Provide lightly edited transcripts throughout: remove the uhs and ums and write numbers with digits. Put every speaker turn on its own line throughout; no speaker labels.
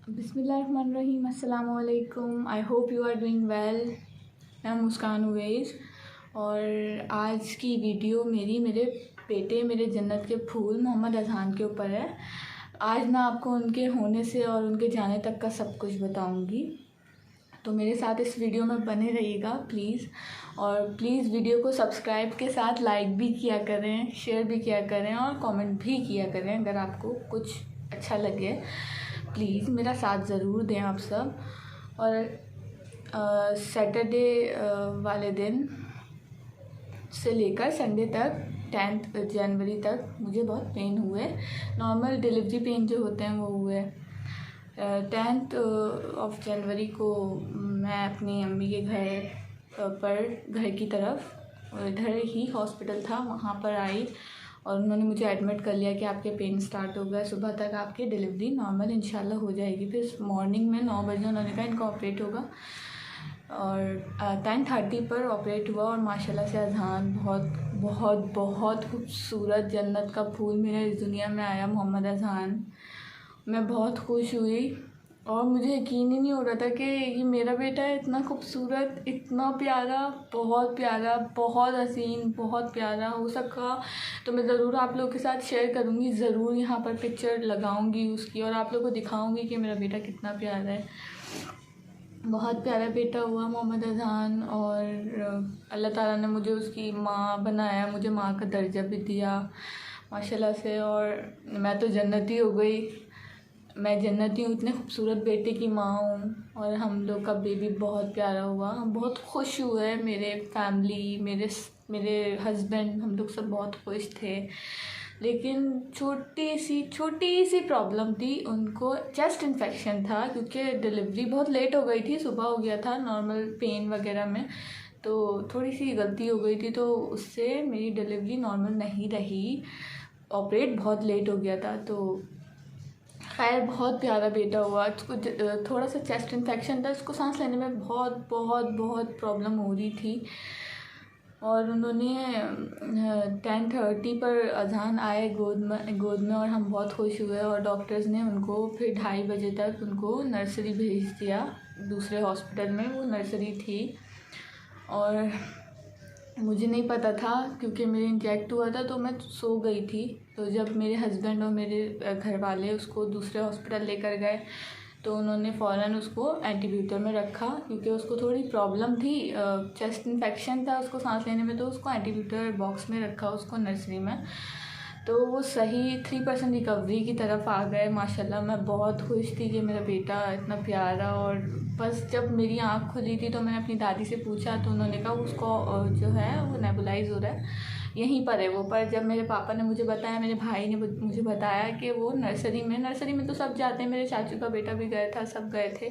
बिस्मिल्लाहिर्रहमानिर्रहीम, अस्सलाम वालेकुम। I hope you are doing well. मैं मुस्कान उवैस और आज की वीडियो मेरे बेटे मेरे जन्नत के फूल मोहम्मद अज़हान के ऊपर है। आज मैं आपको उनके होने से और उनके जाने तक का सब कुछ बताऊंगी, तो मेरे साथ इस वीडियो में बने रहिएगा प्लीज़। और प्लीज़ वीडियो को सब्सक्राइब के साथ लाइक भी किया करें, शेयर भी किया करें और कमेंट भी किया करें अगर आपको कुछ अच्छा लगे। प्लीज़ मेरा साथ ज़रूर दें आप सब। और सैटरडे वाले दिन से लेकर संडे तक 10 जनवरी तक मुझे बहुत पेन हुए। नॉर्मल डिलीवरी पेन जो होते हैं वो हुए। 10 जनवरी को मैं अपनी अम्मी के घर की तरफ, इधर ही हॉस्पिटल था, वहाँ पर आई और उन्होंने मुझे एडमिट कर लिया कि आपके पेन स्टार्ट हो गया, सुबह तक आपकी डिलीवरी नॉर्मल इंशाल्लाह हो जाएगी। फिर मॉर्निंग में 9 बजे उन्होंने कहा इनका ऑपरेट होगा और 10:30 पर ऑपरेट हुआ। और माशाल्लाह से अज़हान बहुत बहुत बहुत खूबसूरत जन्नत का फूल मेरे इस दुनिया में आया, मोहम्मद अज़हान। मैं बहुत खुश हुई और मुझे यकीन ही नहीं हो रहा था कि ये मेरा बेटा है, इतना खूबसूरत, इतना प्यारा, बहुत हसीन, बहुत प्यारा। हो सका तो मैं ज़रूर आप लोगों के साथ शेयर करूँगी, ज़रूर यहाँ पर पिक्चर लगाऊँगी उसकी और आप लोगों को दिखाऊँगी कि मेरा बेटा कितना प्यारा है। बहुत प्यारा बेटा हुआ मोहम्मद अज़हान और अल्लाह ताला ने मुझे उसकी माँ बनाया, मुझे माँ का दर्जा भी दिया माशाल्लाह से। और मैं तो जन्नती हो गई, मैं जन्नती हूँ, इतने खूबसूरत बेटे की माँ हूँ। और हम लोग का बेबी बहुत प्यारा हुआ, हम बहुत खुश हुए। मेरे फैमिली, मेरे हस्बैंड, हम लोग सब बहुत खुश थे। लेकिन छोटी सी प्रॉब्लम थी, उनको चेस्ट इन्फेक्शन था क्योंकि डिलीवरी बहुत लेट हो गई थी, सुबह हो गया था नॉर्मल पेन वगैरह में, तो थोड़ी सी गलती हो गई थी, तो उससे मेरी डिलीवरी नॉर्मल नहीं रही, ऑपरेट बहुत लेट हो गया था। तो खैर बहुत प्यारा बेटा हुआ। उसको थोड़ा सा चेस्ट इन्फेक्शन था, उसको सांस लेने में बहुत बहुत बहुत प्रॉब्लम हो रही थी। और उन्होंने 10:30 पर अज़हान आए गोद में और हम बहुत खुश हुए। और डॉक्टर्स ने उनको फिर 2:30 बजे तक उनको नर्सरी भेज दिया, दूसरे हॉस्पिटल में वो नर्सरी थी। और मुझे नहीं पता था क्योंकि मेरे इंजेक्ट हुआ था तो मैं सो गई थी। तो जब मेरे हस्बैंड और मेरे घर वाले उसको दूसरे हॉस्पिटल लेकर गए तो उन्होंने फ़ौरन उसको एंटीब्यूटर में रखा क्योंकि उसको थोड़ी प्रॉब्लम थी, चेस्ट इन्फेक्शन था उसको सांस लेने में, तो उसको एंटीब्यूटर बॉक्स में रखा उसको नर्सरी में। तो वो सही 3% रिकवरी की तरफ आ गए माशाल्लाह। मैं बहुत खुश थी कि मेरा बेटा इतना प्यारा। और बस जब मेरी आँख खुली थी तो मैंने अपनी दादी से पूछा तो उन्होंने कहा उसको जो है वो नेबुलाइज हो रहा है, यहीं पर है वो। पर जब मेरे पापा ने मुझे बताया, मेरे भाई ने मुझे बताया कि वो नर्सरी में तो सब जाते हैं, मेरे चाचू का बेटा भी गया था, सब गए थे,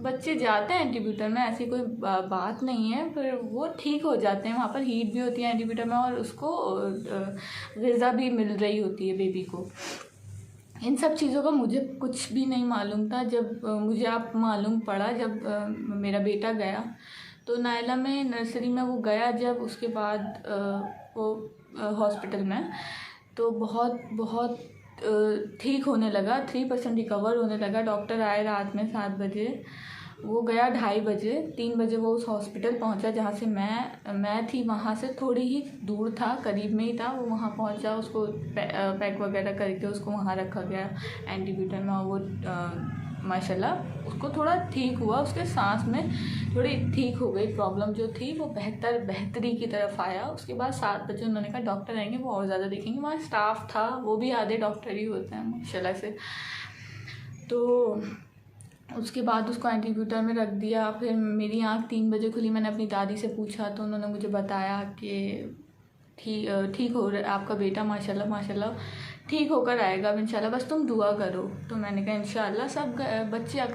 बच्चे जाते हैं एंटीब्यूटर में, ऐसी कोई बात नहीं है। फिर वो ठीक हो जाते हैं, वहाँ पर हीट भी होती है एंटीब्यूटर में और उसको ग़िज़ा भी मिल रही होती है बेबी को। इन सब चीज़ों का मुझे कुछ भी नहीं मालूम था। जब मुझे आप मालूम पड़ा जब मेरा बेटा गया तो नायला में नर्सरी में वो गया, जब उसके बाद वो हॉस्पिटल में तो बहुत ठीक होने लगा, 3% रिकवर होने लगा। डॉक्टर आए रात में 7 बजे, वो गया 2:30 बजे, 3 बजे वो उस हॉस्पिटल पहुंचा जहाँ से मैं थी, वहाँ से थोड़ी ही दूर था, करीब में ही था। वो वहाँ पहुंचा, उसको पैक वगैरह करके उसको वहाँ रखा गया एंटीब्यूटर में। और वो माशाल्लाह उसको थोड़ा ठीक हुआ, उसके सांस में थोड़ी ठीक हो गई, प्रॉब्लम जो थी वो बेहतरी की तरफ आया। उसके बाद 7 बजे उन्होंने कहा डॉक्टर आएंगे वो और ज़्यादा देखेंगे। वहाँ स्टाफ था, वो भी आधे डॉक्टर ही होते हैं माशाल्लाह से। तो उसके बाद उसको एंटीब्यूटर में रख दिया। फिर मेरी आँख 3 बजे खुली, मैंने अपनी दादी से पूछा तो उन्होंने मुझे बताया कि ठीक हो रहा आपका बेटा, माशाल्लाह ठीक होकर आएगा अब इंशाल्लाह, बस तुम दुआ करो। तो मैंने कहा इंशाल्लाह। सब बच्चे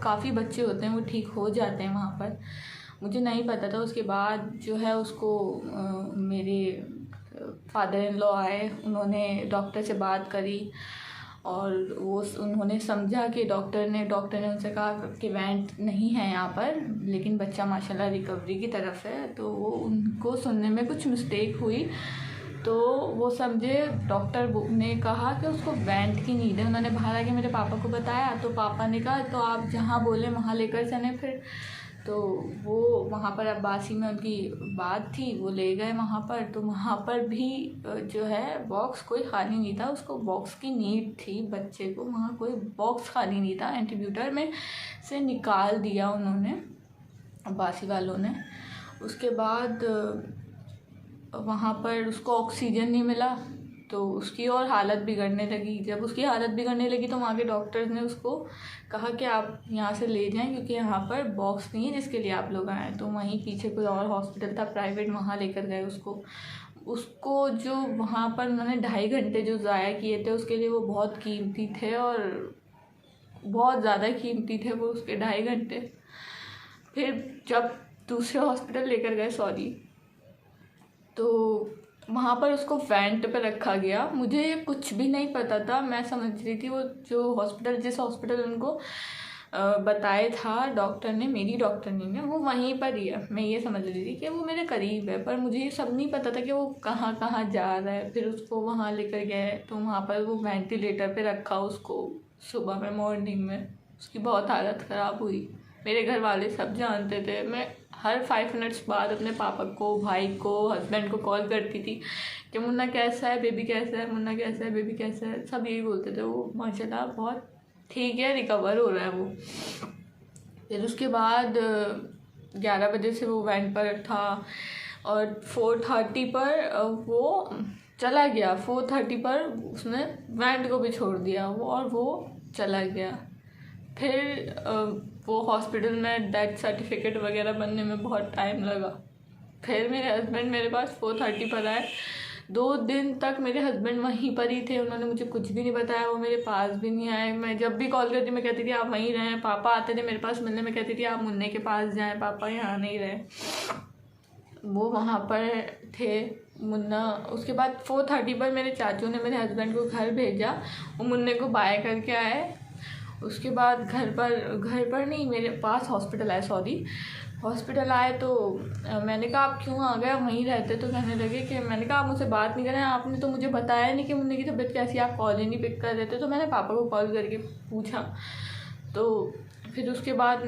काफ़ी बच्चे होते हैं वो ठीक हो जाते हैं वहाँ पर, मुझे नहीं पता था। उसके बाद जो है उसको मेरे फादर इन लॉ आए, उन्होंने डॉक्टर से बात करी और उन्होंने समझा कि डॉक्टर ने उनसे कहा कि वेंट नहीं है यहाँ पर, लेकिन बच्चा माशाल्लाह रिकवरी की तरफ है। तो वो उनको सुनने में कुछ मिस्टेक हुई तो वो समझे डॉक्टर ने कहा कि उसको वेंट की नीड है। उन्होंने बाहर आके मेरे पापा को बताया, तो पापा ने कहा तो आप जहाँ बोले वहाँ लेकर चलें। फिर तो वो वहाँ पर अब्बासी में उनकी बात थी, वो ले गए वहाँ पर। तो वहाँ पर भी जो है बॉक्स कोई खाली नहीं था, उसको बॉक्स की नीड थी बच्चे को, वहाँ कोई बॉक्स खाली नहीं था। इंट्रीब्यूटर में से निकाल दिया उन्होंने, अब्बासी वालों ने। उसके बाद वहाँ पर उसको ऑक्सीजन नहीं मिला, तो उसकी और हालत बिगड़ने लगी। जब उसकी हालत बिगड़ने लगी तो वहाँ के डॉक्टर्स ने उसको कहा कि आप यहाँ से ले जाएं, क्योंकि यहाँ पर बॉक्स नहीं है जिसके लिए आप लोग आए हैं। तो वहीं पीछे कोई और हॉस्पिटल था प्राइवेट, वहाँ लेकर गए उसको जो वहाँ पर उन्होंने 2.5 घंटे जो ज़ाया किए थे उसके लिए वो बहुत कीमती थे, और बहुत ज़्यादा कीमती थे वो उसके 2.5 घंटे। फिर जब दूसरे हॉस्पिटल लेकर गए तो वहाँ पर उसको वेंट पे रखा गया। मुझे कुछ भी नहीं पता था, मैं समझ रही थी वो जो हॉस्पिटल, जिस हॉस्पिटल उनको बताया था डॉक्टर ने, मेरी डॉक्टर ने, वो वहीं पर ही है। मैं ये समझ रही थी कि वो मेरे करीब है, पर मुझे ये सब नहीं पता था कि वो कहाँ कहाँ जा रहा है। फिर उसको वहाँ लेकर गए तो वहाँ पर वो वेंटिलेटर पे रखा उसको। सुबह में मॉर्निंग में उसकी बहुत हालत ख़राब हुई। मेरे घर वाले सब जानते थे। मैं हर 5 मिनट्स बाद अपने पापा को, भाई को, हस्बैंड को कॉल करती थी कि मुन्ना कैसा है, बेबी कैसा है, मुन्ना कैसा है, बेबी कैसा है। सब यही बोलते थे। वो माशाल्लाह बहुत ठीक है, रिकवर हो रहा है वो। फिर उसके बाद 11 बजे से वो वैन पर था और 4:30 पर वो चला गया। 4:30 पर उसने वैन को भी छोड़ दिया और वो चला गया। फिर वो हॉस्पिटल में डेथ सर्टिफिकेट वगैरह बनने में बहुत टाइम लगा। फिर मेरे हस्बैंड मेरे पास 4:30 पर आए। 2 दिन तक मेरे हस्बैंड वहीं पर ही थे, उन्होंने मुझे कुछ भी नहीं बताया, वो मेरे पास भी नहीं आए। मैं जब भी कॉल करती मैं कहती थी आप वहीं रहें। पापा आते थे मेरे पास मिलने, में कहती थी आप मुन्ने के पास जाएं, पापा यहाँ नहीं रहे। वो वहाँ पर थे मुन्ना। उसके बाद 4:30 पर मेरे चाचू ने मेरे हस्बैंड को घर भेजा, वो मुन्ने को बाय करके आए। उसके बाद घर पर नहीं, मेरे पास हॉस्पिटल आए, हॉस्पिटल आए तो मैंने कहा आप क्यों आ गए, वहीं रहते। तो कहने लगे कि मैंने कहा आप मुझसे बात नहीं करें, आपने तो मुझे बताया नहीं कि मुन्ने की तबीयत कैसी है, आप कॉल ही नहीं पिक कर रहे थे। तो मैंने पापा को कॉल करके पूछा। तो फिर उसके बाद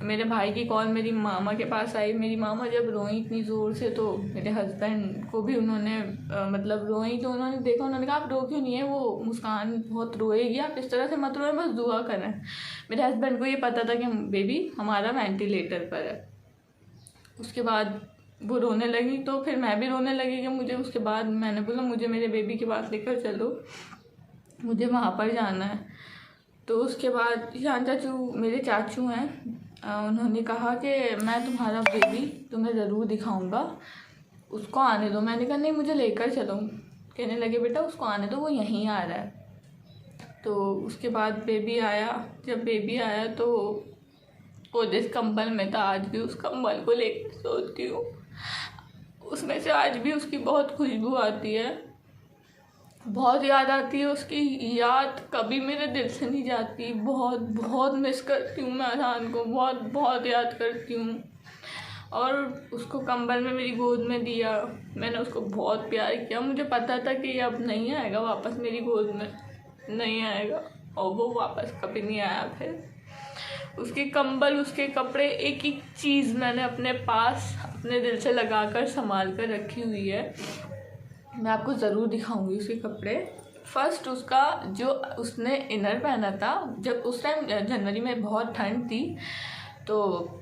मेरे भाई की कॉल मेरी मामा के पास आई। मेरी मामा जब रोई इतनी ज़ोर से तो मेरे हस्बैंड को भी उन्होंने मतलब रोई तो उन्होंने देखा, उन्होंने कहा आप रो क्यों नहीं है, वो मुस्कान बहुत रोएगी, आप इस तरह से मत रोए, बस दुआ करें। मेरे हस्बैंड को ये पता था कि बेबी हमारा वेंटिलेटर पर है। उसके बाद वो रोने लगी तो फिर मैं भी रोने लगी कि मुझे। उसके बाद मैंने बोला मुझे मेरे बेबी के पास लेकर चलो, मुझे वहाँ पर जाना है। तो उसके बाद मेरे चाचू हैं, उन्होंने कहा कि मैं तुम्हारा बेबी तुम्हें ज़रूर दिखाऊंगा, उसको आने दो। मैंने कहा नहीं मुझे लेकर चलो। कहने लगे बेटा उसको आने दो, वो यहीं आ रहा है। तो उसके बाद बेबी आया। जब बेबी आया तो वो जिस कंबल में था, आज भी उस कंबल को लेकर सोती हूँ। उसमें से आज भी उसकी बहुत खुशबू आती है, बहुत याद आती है। उसकी याद कभी मेरे दिल से नहीं जाती। बहुत बहुत मिस करती हूँ मैं अजान को, बहुत बहुत याद करती हूँ। और उसको कंबल में मेरी गोद में दिया, मैंने उसको बहुत प्यार किया। मुझे पता था कि ये अब नहीं आएगा वापस मेरी गोद में, नहीं आएगा, और वो वापस कभी नहीं आया। फिर उसके कंबल, उसके कपड़े, एक एक चीज़ मैंने अपने पास अपने दिल से लगा कर संभाल कर रखी हुई है। मैं आपको ज़रूर दिखाऊंगी उसके कपड़े। फर्स्ट उसका जो उसने इनर पहना था, जब उस टाइम जनवरी में बहुत ठंड थी, तो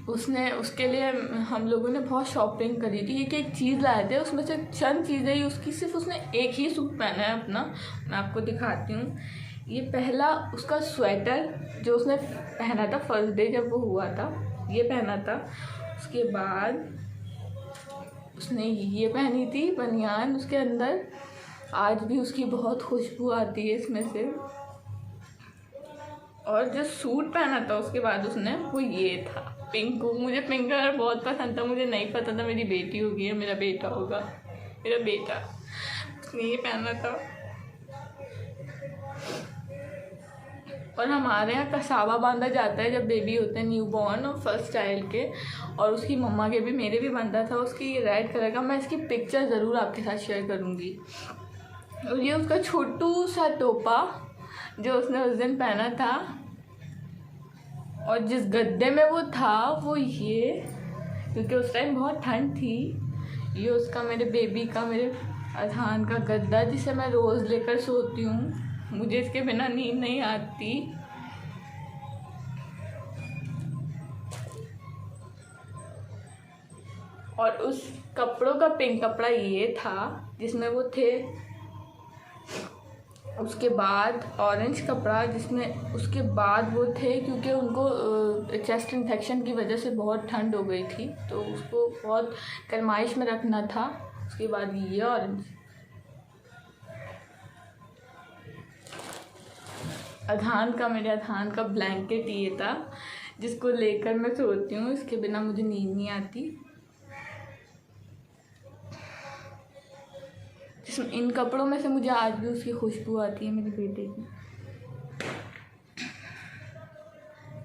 उसने उसके लिए हम लोगों ने बहुत शॉपिंग करी थी। एक चीज़ लाए थे, उसमें से चंद चीज़ें ही उसकी, सिर्फ उसने एक ही सूट पहना है अपना। मैं आपको दिखाती हूँ। ये पहला उसका स्वेटर जो उसने पहना था फर्स्ट डे जब वो हुआ था, ये पहना था। उसके बाद उसने ये पहनी थी बनियान, उसके अंदर आज भी उसकी बहुत खुशबू आती है इसमें से। और जो सूट पहना था उसके बाद उसने, वो ये था पिंक। मुझे पिंक कलर बहुत पसंद था, मुझे नहीं पता था मेरी बेटी होगी या मेरा बेटा होगा। मेरा बेटा, उसने ये पहना था। और हमारे यहाँ कसावा बांधा जाता है जब बेबी होते हैं, न्यू बॉर्न और फर्स्ट चाइल्ड के, और उसकी मम्मा के भी, मेरे भी बंधा था। उसकी रेड कलर का, मैं इसकी पिक्चर ज़रूर आपके साथ शेयर करूँगी। और ये उसका छोटू सा टोपा जो उसने उस दिन पहना था, और जिस गद्दे में वो था वो ये, क्योंकि उस टाइम बहुत ठंड थी। ये उसका, मेरे बेबी का, मेरे अधान का गद्दा, जिसे मैं रोज़ लेकर सोती हूँ। मुझे इसके बिना नींद नहीं आती। और उस कपड़ों का पिंक कपड़ा ये था जिसमें वो थे। उसके बाद ऑरेंज कपड़ा जिसमें उसके बाद वो थे, क्योंकि उनको चेस्ट इन्फेक्शन की वजह से बहुत ठंड हो गई थी, तो उसको बहुत गर्माइश में रखना था। उसके बाद ये ऑरेंज अधान का, मेरे अधान का ब्लैंकेट ये था जिसको लेकर मैं सोती हूँ। इसके बिना मुझे नींद नहीं आती। इन कपड़ों में से मुझे आज भी उसकी खुशबू आती है, मेरे बेटे की।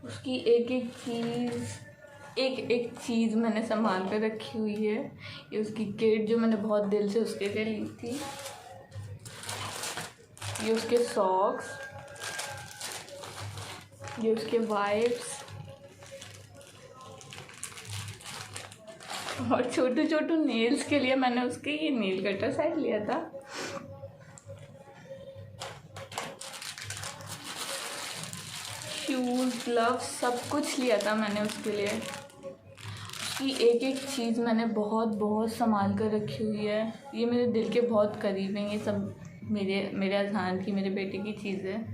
उसकी एक एक चीज़ मैंने संभाल कर रखी हुई है। ये उसकी किट जो मैंने बहुत दिल से उसके लिए ली थी। ये उसके सॉक्स, ये उसके वाइप्स, और छोटू छोटू नेल्स के लिए मैंने उसके ये नेल कटर सेट लिया था। शूज़, ग्लव्स, सब कुछ लिया था मैंने उसके लिए। उसकी एक एक चीज़ मैंने बहुत बहुत संभाल कर रखी हुई है। ये मेरे दिल के बहुत करीब हैं। ये सब मेरे अज़हान की, मेरे बेटे की चीज़ें।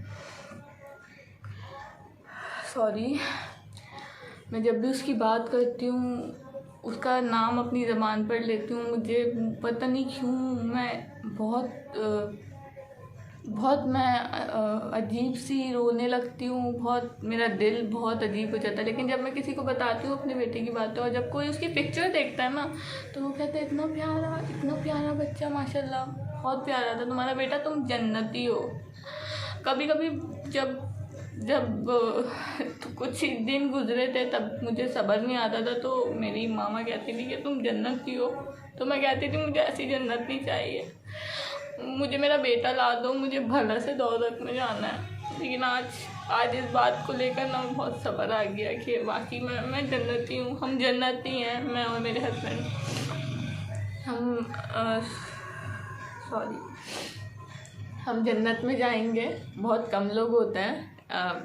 सॉरी, मैं जब भी उसकी बात करती हूँ, उसका नाम अपनी ज़बान पर लेती हूँ, मुझे पता नहीं क्यों मैं बहुत अजीब सी रोने लगती हूँ। बहुत, मेरा दिल बहुत अजीब हो जाता है। लेकिन जब मैं किसी को बताती हूँ अपने बेटे की बातें, और जब कोई उसकी पिक्चर देखता है ना, तो वो कहते हैं इतना प्यारा बच्चा, माशाल्लाह, बहुत प्यारा था तुम्हारा बेटा, तुम जन्नती हो। कभी कभी जब कुछ दिन गुजरे थे तब मुझे सब्र नहीं आता था, तो मेरी मामा कहती थी कि तुम जन्नती हो, तो मैं कहती थी मुझे ऐसी जन्नत नहीं चाहिए, मुझे मेरा बेटा ला दो, मुझे भला से दौलत में जाना है। लेकिन आज इस बात को लेकर ना बहुत सब्र आ गया कि वाकई मैं जन्नती हूँ, हम जन्नती हैं, मैं और मेरे हस्बैंड। हम जन्नत में जाएंगे। बहुत कम लोग होते हैं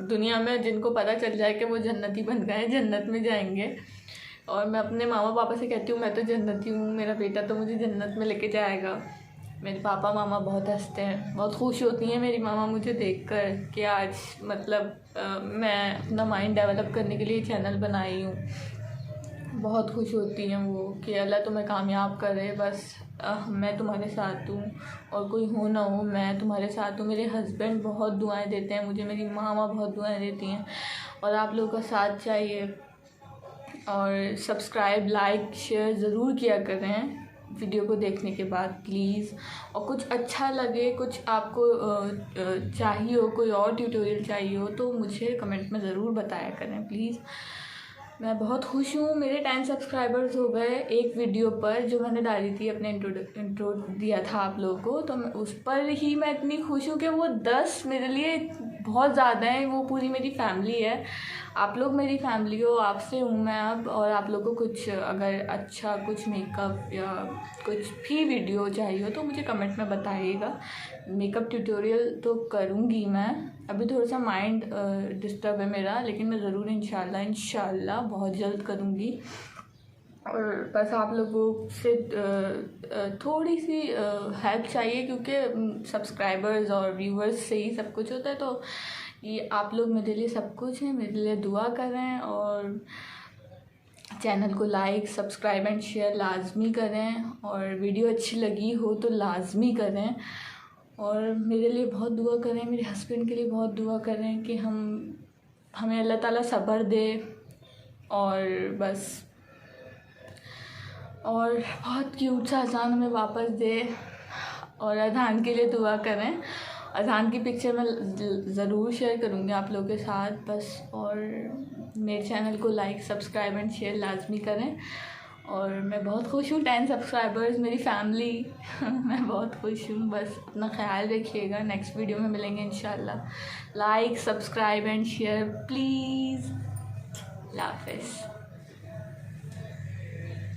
दुनिया में जिनको पता चल जाए कि वो जन्नती बन गए, जन्नत में जाएंगे। और मैं अपने मामा पापा से कहती हूँ मैं तो जन्नती हूँ, मेरा बेटा तो मुझे जन्नत में लेके जाएगा। मेरे पापा मामा बहुत हंसते हैं, बहुत खुश होती हैं मेरी मामा मुझे देखकर कि आज मतलब मैं अपना माइंड डेवलप करने के लिए चैनल बनाई हूँ। बहुत खुश होती हैं वो कि अल्लाह तुम्हें कामयाब करे, बस मैं तुम्हारे साथ हूँ, और कोई हो ना हो मैं तुम्हारे साथ हूँ। मेरे हस्बैंड बहुत दुआएं देते हैं मुझे, मेरी मामा बहुत दुआएं देती हैं, और आप लोगों का साथ चाहिए। और सब्सक्राइब, लाइक, शेयर ज़रूर किया करें वीडियो को देखने के बाद प्लीज़। और कुछ अच्छा लगे, कुछ आपको चाहिए हो, कोई और ट्यूटोरियल चाहिए हो, तो मुझे कमेंट में ज़रूर बताया करें प्लीज़। मैं बहुत खुश हूँ, मेरे 10 सब्सक्राइबर्स हो गए एक वीडियो पर जो मैंने डाली थी, अपने इंट्रो दिया था आप लोगों को, तो मैं उस पर ही मैं इतनी खुश हूँ कि वो 10 मेरे लिए बहुत ज़्यादा है। वो पूरी मेरी फैमिली है, आप लोग मेरी फैमिली हो, आपसे हूँ मैं अब। और आप लोगों को कुछ अगर अच्छा कुछ मेकअप या कुछ भी वीडियो चाहिए हो तो मुझे कमेंट में बताइएगा। मेकअप ट्यूटोरियल तो करूँगी मैं, अभी थोड़ा सा माइंड डिस्टर्ब है मेरा, लेकिन मैं ज़रूर इंशाल्लाह बहुत जल्द करूँगी। और बस आप लोगों से थोड़ी सी हेल्प चाहिए, क्योंकि सब्सक्राइबर्स और व्यूवर्स से ही सब कुछ होता है। तो ये आप लोग मेरे लिए सब कुछ हैं, मेरे लिए दुआ करें, और चैनल को लाइक, सब्सक्राइब एंड शेयर लाजमी करें, और वीडियो अच्छी लगी हो तो लाजमी करें। और मेरे लिए बहुत दुआ करें, मेरे हस्बैंड के लिए बहुत दुआ करें कि हमें अल्लाह ताला सब्र दे, और बस, और बहुत क्यूट सा अज़ान हमें वापस दे। और अज़ान के लिए दुआ करें। अज़ान की पिक्चर मैं ज़रूर शेयर करूँगी आप लोगों के साथ बस। और मेरे चैनल को लाइक सब्सक्राइब एंड शेयर लाजमी करें। और मैं बहुत खुश हूँ 10 सब्सक्राइबर्स मेरी फैमिली मैं बहुत खुश हूँ। बस अपना ख्याल रखिएगा, नेक्स्ट वीडियो में मिलेंगे इंशाल्लाह। Like subscribe and share please. अल्लाह हाफ़िज़।